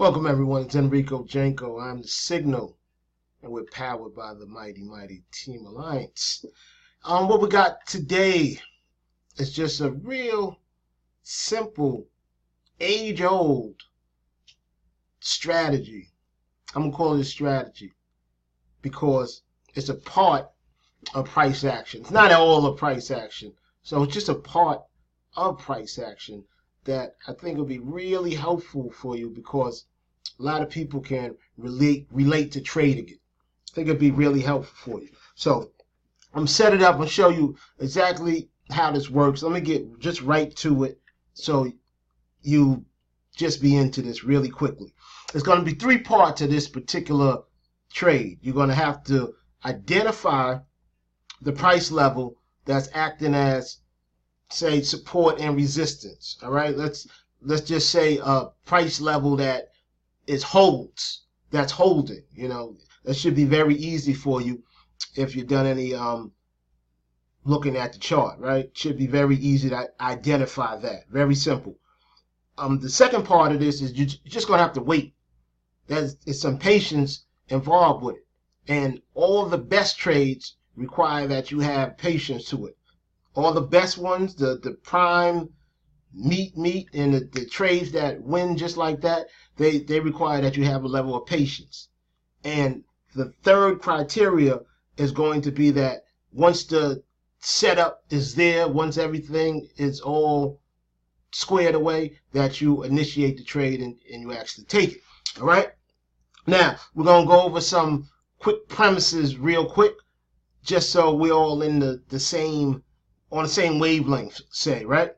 Welcome everyone, it's Enrico Janko. I'm the Signal, and we're powered by the mighty Team Alliance. What we got today is just a real simple, age-old strategy. I'm gonna call it a strategy because it's a part of price action. It's not all of price action, so it's just a part of price action that I think will be really helpful for you because a lot of people can relate to trading it. I think it'd be really helpful for you. So I'm set it up and show you exactly how this works. Let me get just right to it so you just be into this really quickly. There's going to be three parts to this particular trade. You're going to have to identify the price level that's acting as, say, support and resistance. All right, let's just say a price level that is that's holding. You know, that should be very easy for you if you've done any looking at the chart, right? It should be very easy to identify that. Very simple. The second part of this is you're just gonna have to wait. There's some patience involved with it, and all the best trades require that you have patience to it. All the best ones, the prime meat and the trades that win just like that, they require that you have a level of patience. And the third criteria is going to be that once the setup is there, once everything is all squared away, that you initiate the trade and you actually take it. All right, now we're going to go over some quick premises real quick, just so we're all in the same wavelength, say, right?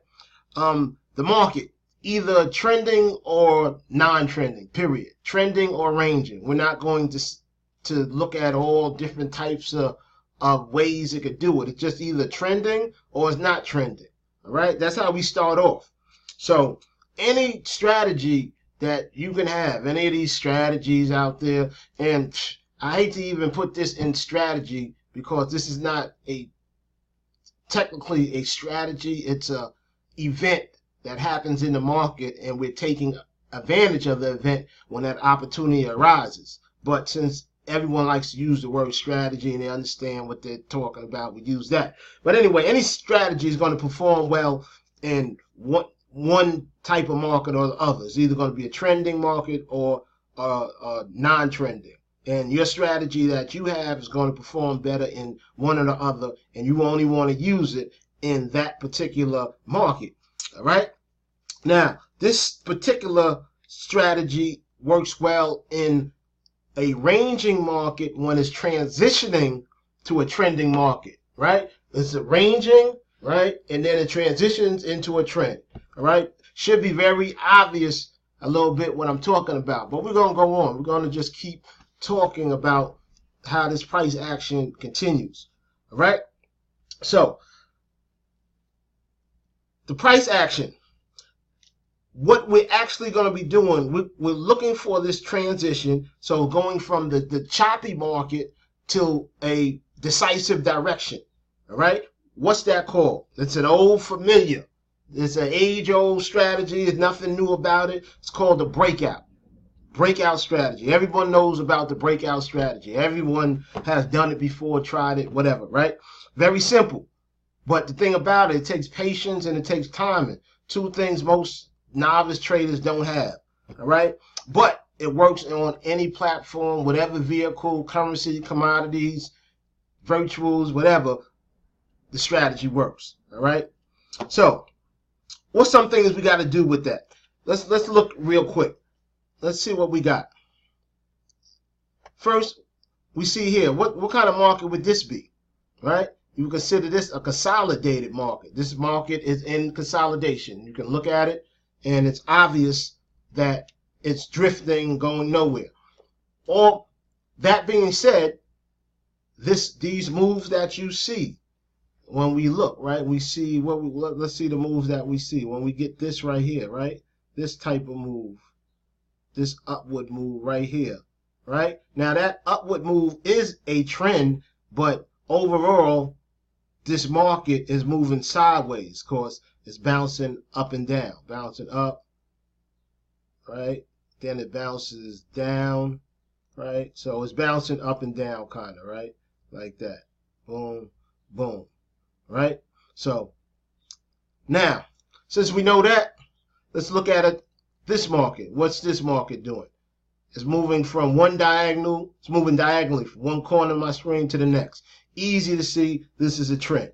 The market, either trending or non-trending, period. Trending or ranging. We're not going to look at all different types of ways it could do it. It's just either trending or it's not trending. All right, that's how we start off. So any strategy that you can have, any of these strategies out there, and I hate to even put this in strategy because this is not technically a strategy. It's a event that happens in the market, and we're taking advantage of the event when that opportunity arises. But since everyone likes to use the word strategy and they understand what they're talking about, we use that. But anyway, any strategy is going to perform well in one type of market or the other. It's either going to be a trending market or non-trending. And your strategy that you have is going to perform better in one or the other, and you only want to use it in that particular market. All right? Now, this particular strategy works well in a ranging market when it's transitioning to a trending market, right? It's a ranging, right? And then it transitions into a trend, all right? Should be very obvious a little bit what I'm talking about, but we're going to go on. We're going to just keep talking about how this price action continues. All right, so the price action, what we're actually going to be doing, we're looking for this transition, so going from the choppy market to a decisive direction. All right, what's that called? It's an old familiar, it's an age-old strategy. There's nothing new about it. It's called the breakout strategy. Everyone knows about the breakout strategy. Everyone has done it before, tried it, whatever, right? Very simple. But the thing about it, it takes patience and it takes timing. Two things most novice traders don't have, all right? But it works on any platform, whatever vehicle, currency, commodities, virtuals, whatever, the strategy works, all right? So what's some things we got to do with that? Let's look real quick. Let's see what we got. First, we see here, what kind of market would this be, right? You consider this a consolidated market. This market is in consolidation. You can look at it, and it's obvious that it's drifting, going nowhere. All that being said, these moves that you see when we look, right? We see let's see the moves that we see when we get this right here, right? This type of move. This upward move right here, right? Now that upward move is a trend, but overall, this market is moving sideways because it's bouncing up and down, bouncing up, right? then it bounces down, right? So it's bouncing up and down kind of, right? Like that. Boom, boom, right? So now, since we know that, let's look at it. This market, what's this market doing? It's moving from one diagonal, it's moving diagonally from one corner of my screen to the next. Easy to see, this is a trend.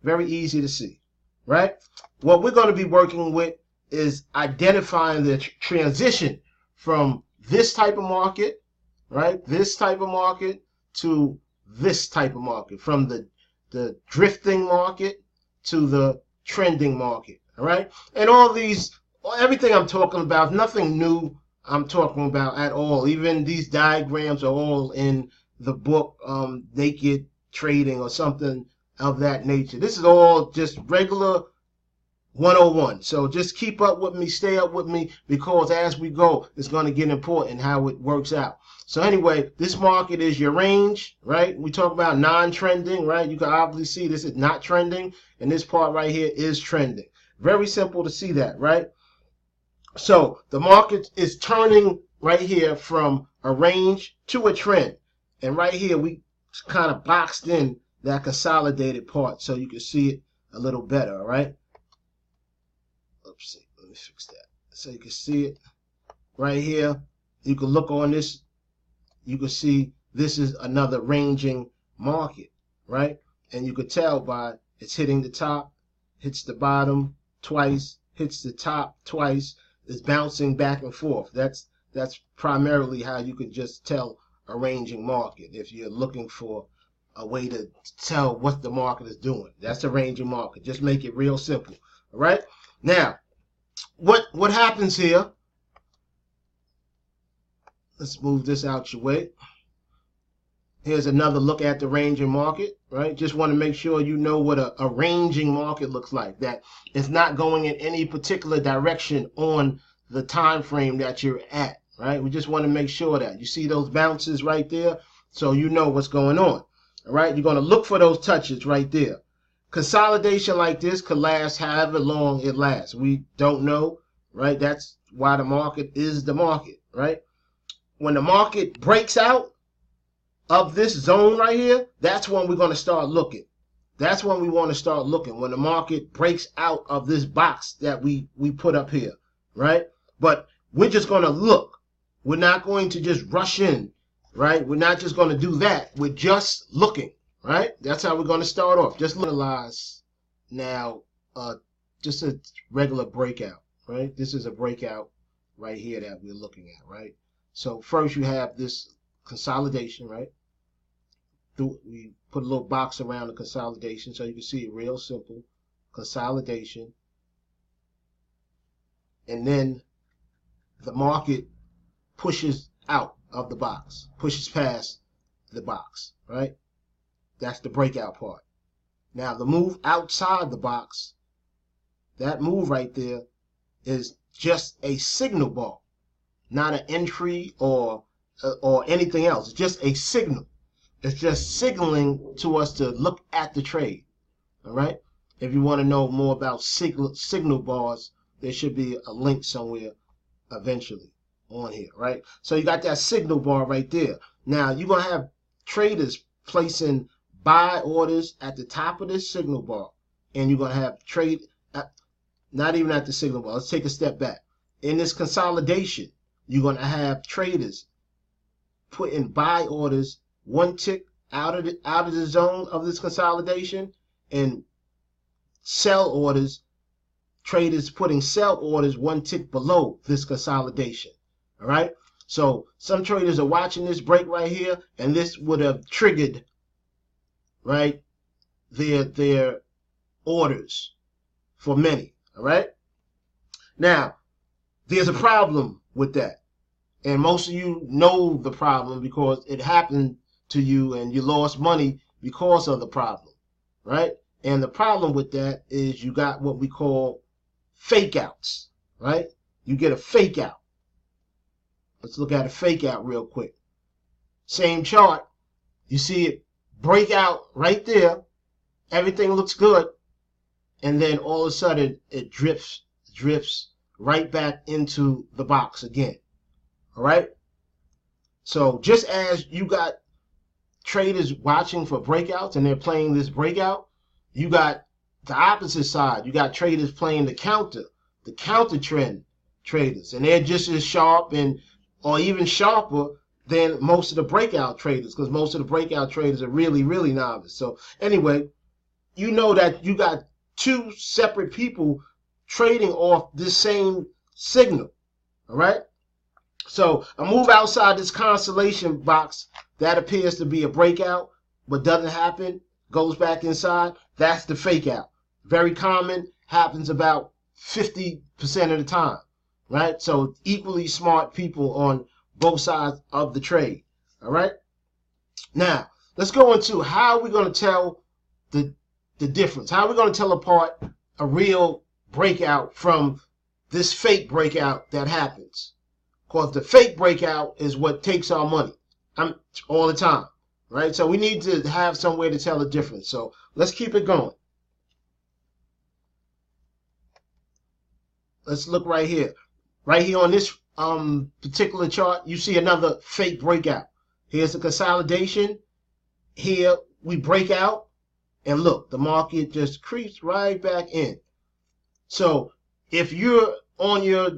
Very easy to see, right? What we're going to be working with is identifying the transition from this type of market, right? This type of market to this type of market, from the drifting market to the trending market, all right? And all these, everything I'm talking about, nothing new I'm talking about at all. Even these diagrams are all in the book, Naked Trading or something of that nature. This is all just regular 101. So just keep up with me, stay up with me, because as we go, it's going to get important how it works out. So anyway, this market is your range, right? We talk about non-trending, right? You can obviously see this is not trending, and this part right here is trending. Very simple to see that, right? So the market is turning right here from a range to a trend. And right here, we kind of boxed in that consolidated part so you can see it a little better, all right? Oops, let me fix that. So you can see it right here. You can look on this. You can see this is another ranging market, right? And you could tell by it's hitting the top, hits the bottom twice, hits the top twice. Is bouncing back and forth. That's primarily how you can just tell a ranging market. If you're looking for a way to tell what the market is doing, that's a ranging market. Just make it real simple. All right. Now, what happens here? Let's move this out your way. Here's another look at the ranging market, right? Just want to make sure you know what a ranging market looks like, that it's not going in any particular direction on the time frame that you're at, right? We just want to make sure that you see those bounces right there so you know what's going on, all right? You're going to look for those touches right there. Consolidation like this could last however long it lasts. We don't know, right? That's why the market is the market, right? When the market breaks out of this zone right here, that's when we're going to start looking. That's when we want to start looking, when the market breaks out of this box that we put up here, right? But we're just going to look. We're not going to just rush in, right? We're not just going to do that. We're just looking, right? That's how we're going to start off. Just analyze now, just a regular breakout, right? This is a breakout right here that we're looking at, right? So first you have this consolidation, right? We put a little box around the consolidation so you can see it real simple. Consolidation. And then the market pushes out of the box, pushes past the box, right? That's the breakout part. Now the move outside the box, that move right there is just a signal bar, not an entry or anything else. It's just a signal. It's just signaling to us to look at the trade. All right. If you want to know more about signal bars, there should be a link somewhere eventually on here, right? So you got that signal bar right there. Now you're going to have traders placing buy orders at the top of this signal bar, and you're going to have trade not even at the signal bar. Let's take a step back. In this consolidation, you're going to have traders putting buy orders one tick out of the zone of this consolidation, and sell orders, traders putting sell orders one tick below this consolidation. All right. So some traders are watching this break right here, and this would have triggered, right, their orders for many. All right. Now, there's a problem with that. And most of you know the problem because it happened to you and you lost money because of the problem, right? And the problem with that is you got what we call fake outs, right? You get a fake out. Let's look at a fake out real quick. Same chart. You see it break out right there. Everything looks good. And then all of a sudden it drifts right back into the box again. All right. So just as you got traders watching for breakouts and they're playing this breakout, you got the opposite side. You got traders playing the counter trend traders, and they're just as sharp and or even sharper than most of the breakout traders, because most of the breakout traders are really, really novice. So anyway, you know that you got two separate people trading off this same signal. All right. So I move outside this constellation box that appears to be a breakout, but doesn't happen, goes back inside. That's the fake out. Very common, happens about 50% of the time, right? So equally smart people on both sides of the trade, all right? Now, let's go into how we're going to tell the difference. How are we going to tell apart a real breakout from this fake breakout that happens? Because the fake breakout is what takes our money all the time, right? So we need to have some way to tell the difference. So let's keep it going. Let's look right here. Right here on this particular chart, you see another fake breakout. Here's the consolidation. Here we break out, and look, the market just creeps right back in. So if you're on your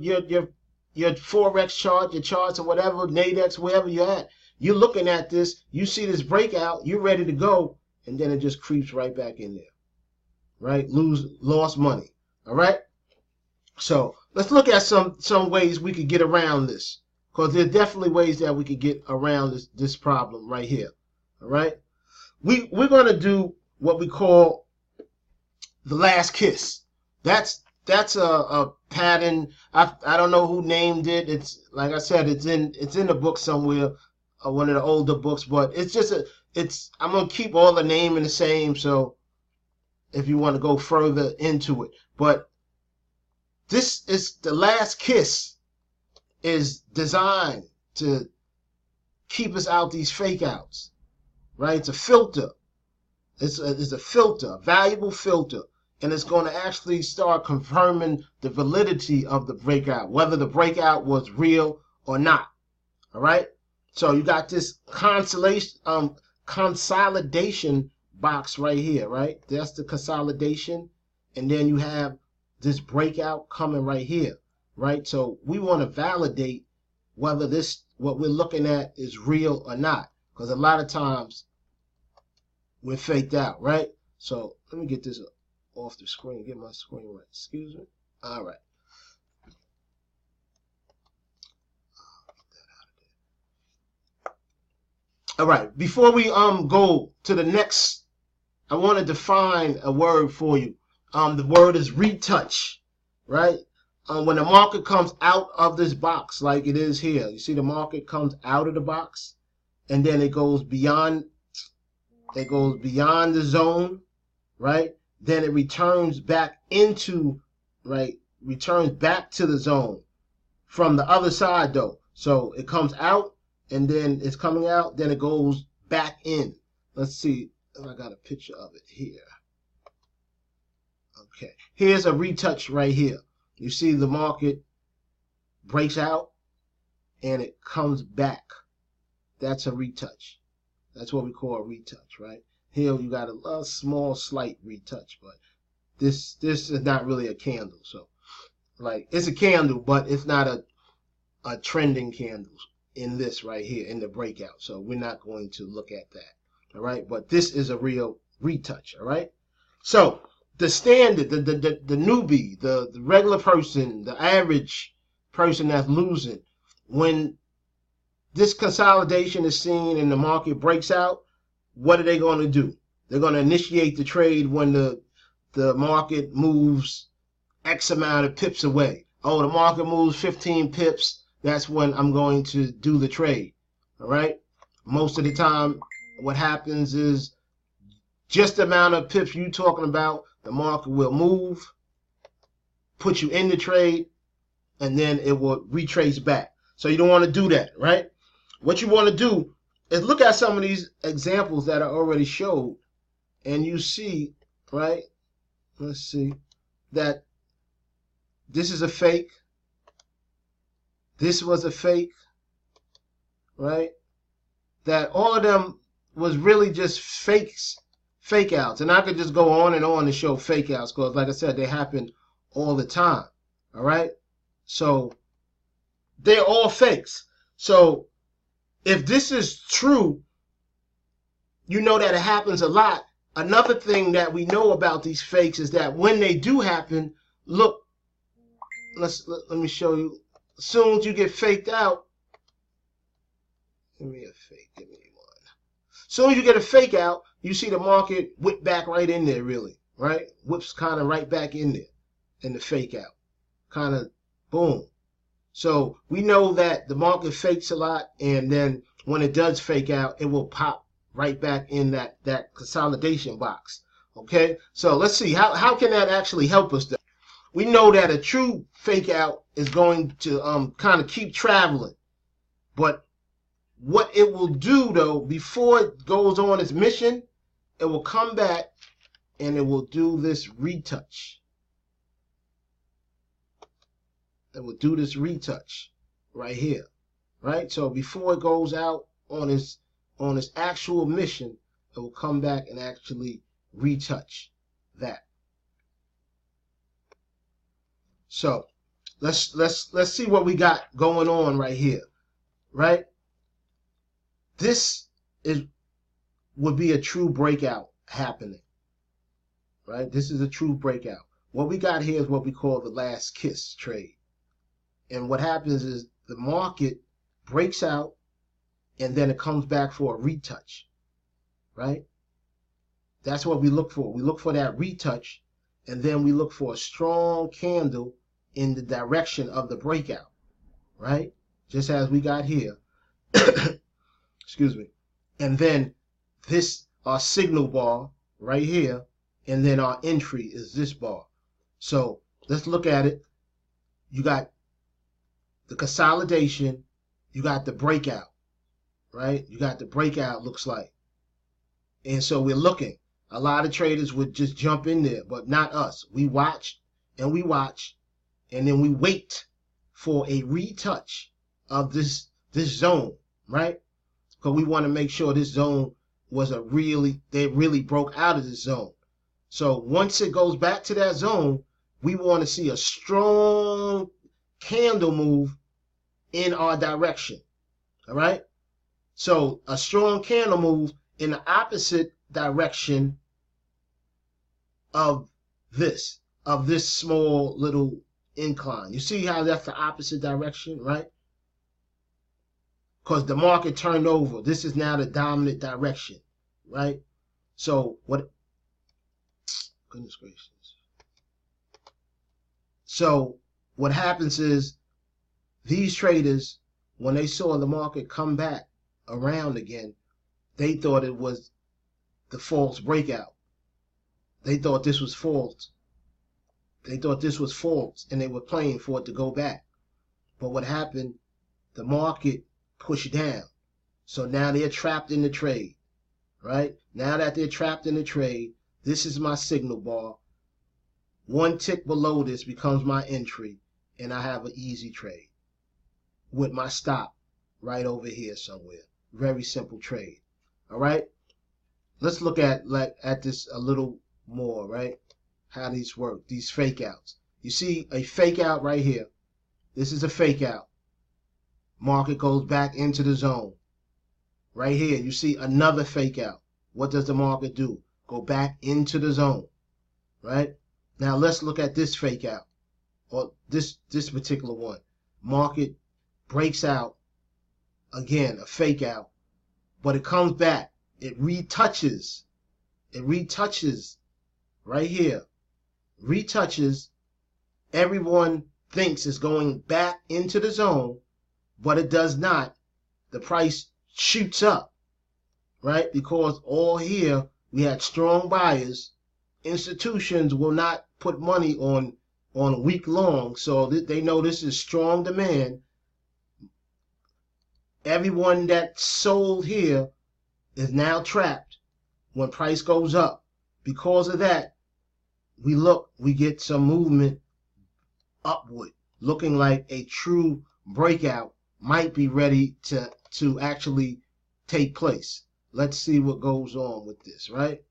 Forex chart, your charts or whatever, Nadex, wherever you're at, you're looking at this, you see this breakout, you're ready to go, and then it just creeps right back in there, right? Lost money, all right? So let's look at some ways we could get around this, because there's definitely ways that we could get around this problem right here, all right? We're going to do what we call the last kiss. That's a pattern. I don't know who named it. It's like I said, it's in the book somewhere, one of the older books. But it's just I'm gonna keep all the naming the same. So if you want to go further into it, but this is the last kiss is designed to keep us out these fake outs, right? It's a filter. It's a filter, a valuable filter. And it's going to actually start confirming the validity of the breakout, whether the breakout was real or not. All right. So you got this consolidation box right here, right? That's the consolidation. And then you have this breakout coming right here, right? So we want to validate whether what we're looking at is real or not, because a lot of times we're faked out, right? So let me get this off the screen, get my screen right. Excuse me. All right. All right. Before we go to the next, I want to define a word for you. The word is retouch, right? When the market comes out of this box, like it is here, you see the market comes out of the box, and then it goes beyond. It goes beyond the zone, right? Then it returns back into, right, returns back to the zone from the other side though. So it comes out and then it's coming out, then it goes back in. Let's see if I got a picture of it here. Okay, here's a retouch right here. You see the market breaks out and it comes back. That's a retouch. That's what we call a retouch, right? Here you got a small slight retouch, but this is not really a candle. So like it's a candle, but it's not a trending candle in this right here in the breakout. So we're not going to look at that. All right, but this is a real retouch. All right. So the standard, the newbie, the regular person, the average person that's losing, when this consolidation is seen and the market breaks out, what are they going to do? They're going to initiate the trade when the market moves X amount of pips away. Oh, the market moves 15 pips. That's when I'm going to do the trade. All right. Most of the time, what happens is just the amount of pips you're talking about, the market will move, put you in the trade, and then it will retrace back. So you don't want to do that, right? What you want to do is look at some of these examples that are already showed, and you see, right? Let's see that this is a fake. This was a fake. right? That all of them was really just fake outs. And I could just go on and show fake outs because, like I said, they happen all the time. All right? So they're all fakes. So if this is true, you know that it happens a lot. Another thing that we know about these fakes is that when they do happen, look, let me show you. As soon as you get faked out, give me a fake, give me one. As soon as you get a fake out, you see the market whip back right in there, really, right? Whips kind of right back in there in the fake out. Kind of boom. So we know that the market fakes a lot, and then when it does fake out, it will pop right back in that consolidation box. Okay, so let's see how can that actually help us though? We know that a true fake out is going to kind of keep traveling, but what it will do though, before it goes on its mission, it will come back and it will do this retouch. It will do this retouch right here, right? So before it goes out on its actual mission, it will come back and actually retouch that. So let's see what we got going on right here, right? This would be a true breakout happening, right? This is a true breakout. What we got here is what we call the last kiss trade. And what happens is the market breaks out and then it comes back for a retouch, right? That's what we look for. We look for that retouch, and then we look for a strong candle in the direction of the breakout, right? Just as we got here. Excuse me. And then this, our signal bar right here, and then our entry is this bar. So let's look at it. You got the consolidation, you got the breakout, right? You got the breakout, looks like. And so we're looking. A lot of traders would just jump in there, but not us. We watch and we watch, and then we wait for a retouch of this zone, right? Because we want to make sure this zone was they really broke out of this zone. So once it goes back to that zone, we want to see a strong candle move in our direction. All right? So a strong candle move in the opposite direction of this small little incline. You see how that's the opposite direction, right? Because the market turned over. This is now the dominant direction, right? So what? Goodness gracious. So what happens is these traders, when they saw the market come back around again, they thought it was the false breakout. They thought this was false. They thought this was false, and they were playing for it to go back. But what happened? The market pushed down. So now they're trapped in the trade, right? Now that they're trapped in the trade, this is my signal bar. One tick below this becomes my entry, and I have an easy trade with my stop right over here somewhere. Very simple trade. All right? Let's look at this a little more, right? How these work, these fake outs. You see a fake out right here. This is a fake out. Market goes back into the zone. Right here, you see another fake out. What does the market do? Go back into the zone, right? Now let's look at this fake out, or this particular one. Market breaks out, again, a fake out, but it comes back. It retouches. It retouches right here. Retouches. Everyone thinks it's going back into the zone, but it does not. The price shoots up, right? Because all here we had strong buyers. Institutions will not put money on week long, so they know this is strong demand. Everyone that sold here is now trapped when price goes up. Because of that, we get some movement upward, looking like a true breakout might be ready to actually take place. Let's see what goes on with this, right?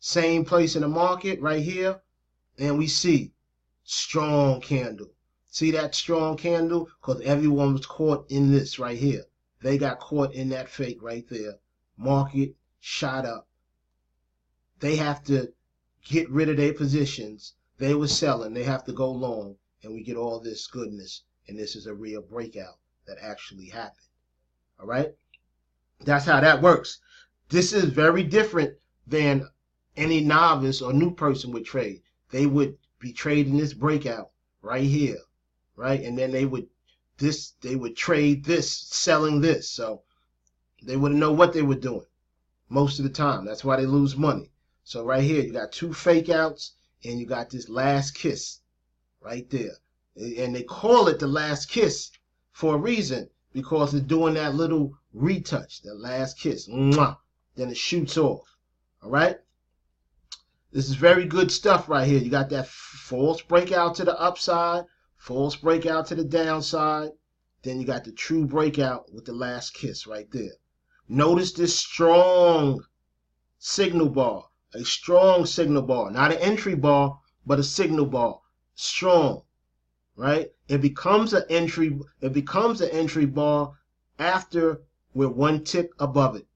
Same place in the market right here, and we see strong candle. See that strong candle? Because everyone was caught in this right here. They got caught in that fake right there. Market shot up. They have to get rid of their positions. They were selling. They have to go long, and we get all this goodness. And this is a real breakout that actually happened. All right? That's how that works. This is very different than any novice or new person would trade. They would be trading this breakout right here, right? And then they would trade this, selling this. So they wouldn't know what they were doing most of the time. That's why they lose money. So right here, you got two fake outs, and you got this last kiss right there. And they call it the last kiss for a reason, because it's doing that little retouch, that last kiss. Mwah, then it shoots off. All right? This is very good stuff right here. You got that false breakout to the upside, false breakout to the downside. Then you got the true breakout with the last kiss right there. Notice this strong signal bar, a strong signal bar, not an entry bar, but a signal bar, strong, right? It becomes an entry bar after we're one tick above it.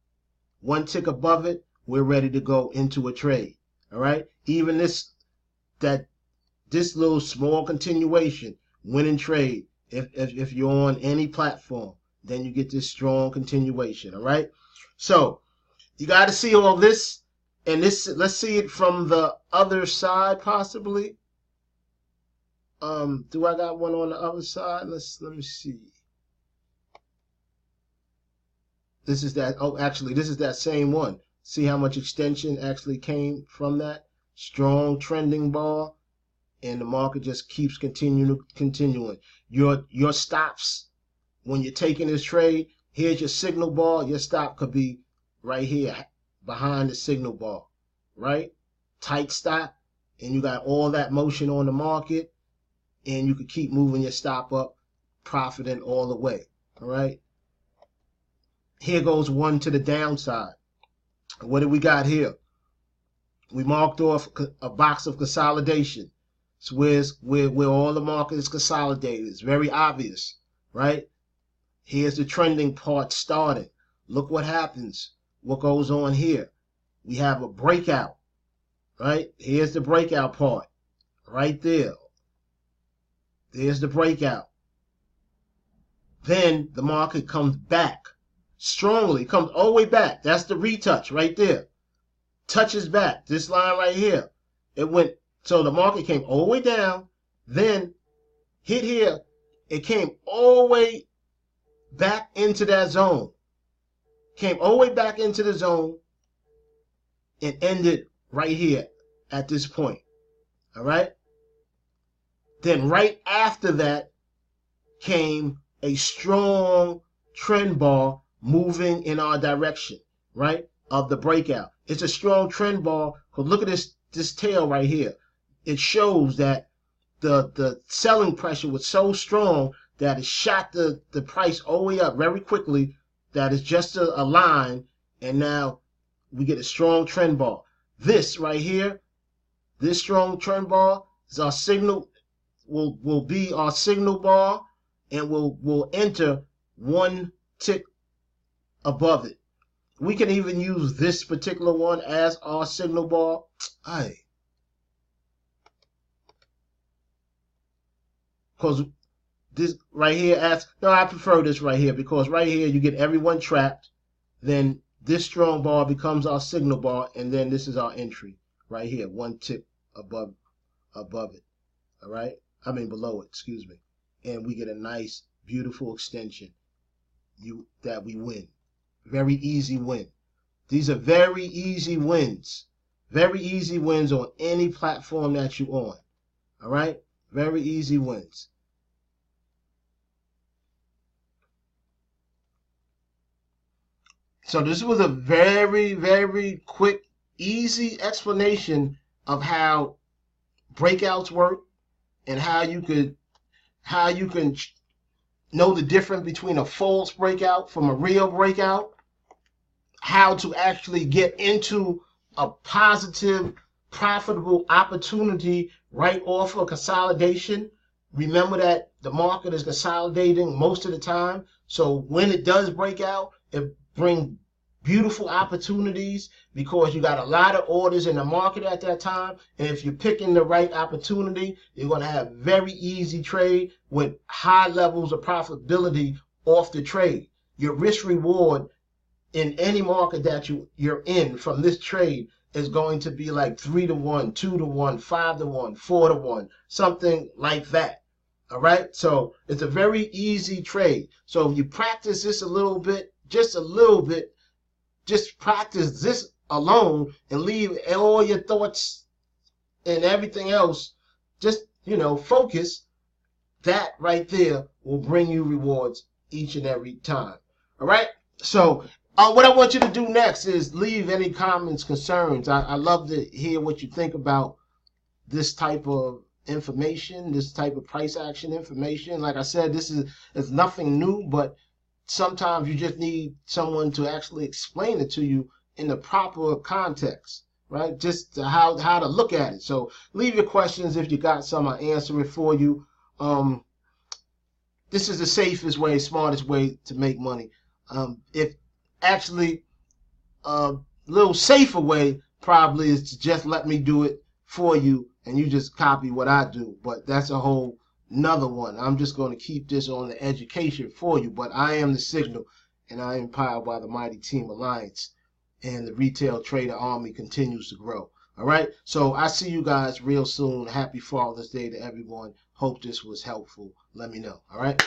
One tick above it, we're ready to go into a trade. All right? Even this little small continuation, winning trade, if you're on any platform, then you get this strong continuation. All right? So you got to see all this, and this, let's see it from the other side possibly. Do I got one on the other side? Let me see. This is that. Oh, actually, this is that same one. See how much extension actually came from that strong trending bar, and the market just keeps continuing. Your stops when you're taking this trade. Here's your signal bar. Your stop could be right here behind the signal bar, right? Tight stop, and you got all that motion on the market, and you could keep moving your stop up, profiting all the way. All right. Here goes one to the downside. What do we got here? We marked off a box of consolidation. It's where all the market is consolidated. It's very obvious, right? Here's the trending part starting. Look what happens. What goes on here? We have a breakout, right? Here's the breakout part, right there. There's the breakout. Then the market comes back strongly, comes all the way back. That's the retouch right there. Touches back. This line right here. It went, so the market came all the way down, then hit here. It came all the way back into that zone. Came all the way back into the zone and ended right here at this point. All right? Then right after that came a strong trend bar moving in our direction, right, of the breakout. It's a strong trend bar, because look at this tail right here. It shows that the selling pressure was so strong that it shot the price all the way up very quickly, that is just a line, and now we get a strong trend bar. This right here, this strong trend bar is our signal, will be our signal bar, and will enter one tick above it. We can even use this particular one as our signal bar. Because this right here, I prefer this right here, because right here you get everyone trapped. Then this strong bar becomes our signal bar, and then this is our entry right here, one tick above it. All right, I mean below it, excuse me. And we get a nice, beautiful extension that we win. Very easy win. These are very easy wins. Very easy wins on any platform that you're on. All right? Very easy wins. So this was a very, very quick, easy explanation of how breakouts work, and how you can know the difference between a false breakout from a real breakout, how to actually get into a positive, profitable opportunity right off of consolidation. Remember that the market is consolidating most of the time. So when it does break out, it brings beautiful opportunities because you got a lot of orders in the market at that time. And if you're picking the right opportunity, you're going to have very easy trade with high levels of profitability off the trade. Your risk reward in any market that you're in from this trade is going to be like 3 to 1, 2 to 1, 5 to 1, 4 to 1, something like that. All right. So it's a very easy trade. So if you practice this a little bit, just a little bit, just practice this alone and leave all your thoughts and everything else. Just, focus. That right there will bring you rewards each and every time. All right. So what I want you to do next is leave any comments, concerns. I love to hear what you think about this type of information, this type of price action information. Like I said, this is nothing new, but sometimes you just need someone to actually explain it to you in the proper context, right? Just how to look at it. So leave your questions. If you got some, I'll answer it for you. This is the safest way, smartest way to make money. If actually a little safer way probably is to just let me do it for you and you just copy what I do, but that's a whole another one. I'm just going to keep this on the education for you, but I am the Signal and I am powered by the Mighty Team Alliance, and the retail trader army continues to grow. All right, so I see you guys real soon. Happy Father's Day to everyone. Hope this was helpful. Let me know. All right.